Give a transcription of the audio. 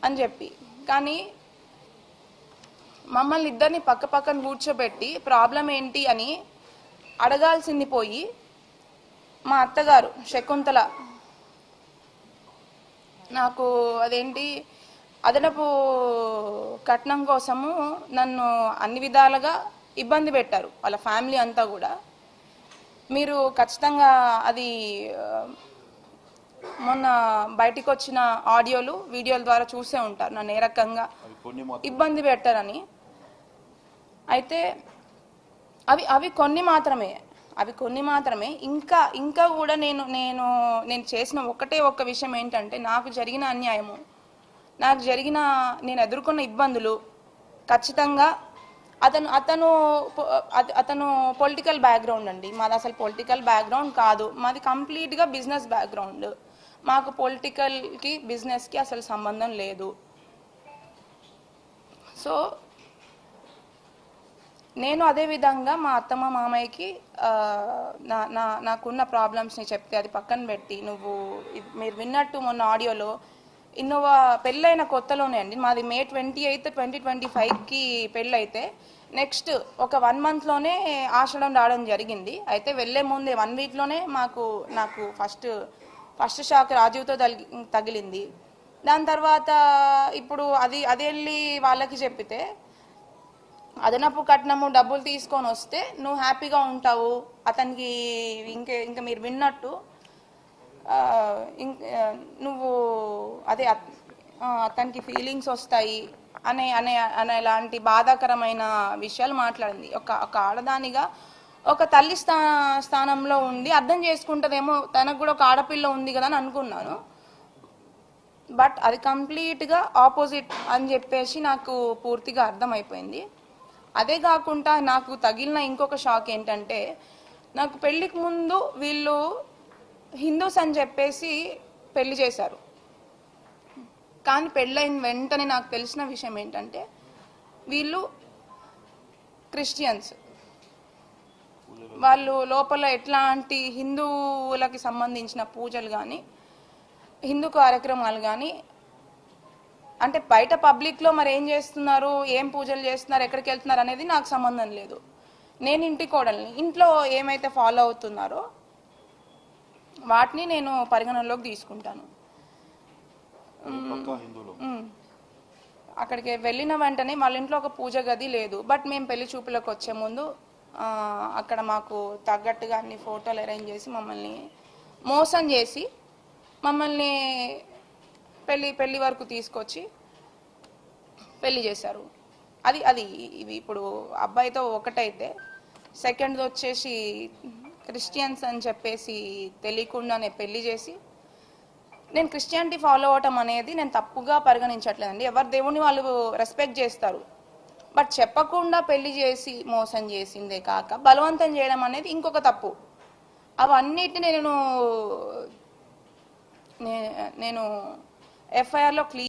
అని చెప్పి. కానీ మమ్మల్ని ఇద్దరిని పక్క పక్కన కూర్చోబెట్టి ప్రాబ్లం ఏంటి అని అడగాల్సింది పోయి మా అత్తగారు శకుంతల నాకు అదేంటి అదనపు కట్నం కోసము నన్ను అన్ని విధాలుగా ఇబ్బంది పెట్టారు, వాళ్ళ ఫ్యామిలీ అంతా కూడా. మీరు ఖచ్చితంగా అది మొన్న బయటికి వచ్చిన ఆడియోలు వీడియోల ద్వారా చూసే ఉంటారు నన్ను ఏ రకంగా ఇబ్బంది పెట్టారని. అయితే అవి అవి కొన్ని మాత్రమే. ఇంకా కూడా నేను చేసిన ఒక్క విషయం ఏంటంటే, నాకు జరిగిన అన్యాయము, నేను ఎదుర్కొన్న ఇబ్బందులు ఖచ్చితంగా అతను పొలిటికల్ బ్యాక్గ్రౌండ్ అండి. మాది అసలు పొలిటికల్ బ్యాక్గ్రౌండ్ కాదు, మాది కంప్లీట్గా బిజినెస్ బ్యాక్గ్రౌండ్. మాకు పొలిటికల్కి బిజినెస్కి అసలు సంబంధం లేదు. సో నేను అదేవిధంగా మా అత్తమ్మ మామయ్యకి నాకున్న ప్రాబ్లమ్స్ని చెప్తే అది పక్కన పెట్టి, మీరు విన్నట్టు మొన్న ఆడియోలో ఇన్నోవా పెళ్ళైన కొత్తలోనే అండి, మాది May 28, 2025కి పెళ్ళైతే నెక్స్ట్ ఒక 1 monthలోనే ఆషాఢం రావడం జరిగింది. అయితే వెళ్ళే ముందే 1 weekలోనే నాకు ఫస్ట్ షాక్ రాజీవ్తో తగిలింది. దాని తర్వాత ఇప్పుడు అది వెళ్ళి వాళ్ళకి చెప్పితే అదనపు కట్నము డబ్బులు తీసుకొని వస్తే నువ్వు హ్యాపీగా ఉంటావు, అతనికి ఇంకా మీరు విన్నట్టు నువ్వు అతనికి ఫీలింగ్స్ వస్తాయి అనేలాంటి బాధాకరమైన విషయాలు మాట్లాడింది. ఒక ఆడదానిగా ఒక తల్లి స్థానంలో ఉండి అర్థం చేసుకుంటుందేమో, తనకు కూడా ఒక ఆడపిల్ల ఉంది కదా అని అనుకున్నాను. బట్ అది కంప్లీట్గా ఆపోజిట్ అని చెప్పేసి నాకు పూర్తిగా అర్థమైపోయింది. అదే కాకుండా నాకు తగిలిన ఇంకొక షాక్ ఏంటంటే, నాకు పెళ్ళికి ముందు వీళ్ళు హిందూస్ అని చెప్పేసి పెళ్లి చేశారు. కానీ పెళ్ళైన వెంటనే నాకు తెలిసిన విషయం ఏంటంటే వీళ్ళు క్రిస్టియన్స్. వాళ్ళు లోపల ఎట్లాంటి హిందువులకి సంబంధించిన పూజలు కానీ హిందూ కార్యక్రమాలు కానీ, అంటే బయట పబ్లిక్లో మరి ఏం చేస్తున్నారు, ఏం పూజలు చేస్తున్నారు, ఎక్కడికి వెళ్తున్నారు అనేది నాకు సంబంధం లేదు. నేను ఇంటి కోడల్ని, ఇంట్లో ఏమైతే ఫాలో అవుతున్నారో వాటిని నేను పరిగణనలోకి తీసుకుంటాను. అక్కడికి వెళ్ళిన వెంటనే వాళ్ళ ఇంట్లో ఒక పూజ గది లేదు. బట్ మేము పెళ్లి చూపులకు వచ్చే ముందు అక్కడ మాకు తగ్గట్టుగా అన్ని ఫోటోలు అరేంజ్ చేసి మమ్మల్ని మోసం చేసి మమ్మల్ని పెళ్లి వరకు తీసుకొచ్చి పెళ్లి చేశారు. అది ఇవి ఇప్పుడు అబ్బాయితో ఒకటైతే, సెకండ్ వచ్చేసి క్రిస్టియన్స్ అని చెప్పేసి తెలియకుండానే పెళ్లి చేసి, నేను క్రిస్టియానిటీ ఫాలో అవటం అనేది నేను తప్పుగా పరిగణించట్లేదండి. ఎవరి దేవుని వాళ్ళు రెస్పెక్ట్ చేస్తారు. బట్ చెప్పకుండా పెళ్లి చేసి మోసం చేసిందే కాక బలవంతం చేయడం అనేది ఇంకొక తప్పు. అవన్నిటిని నేను FIRలో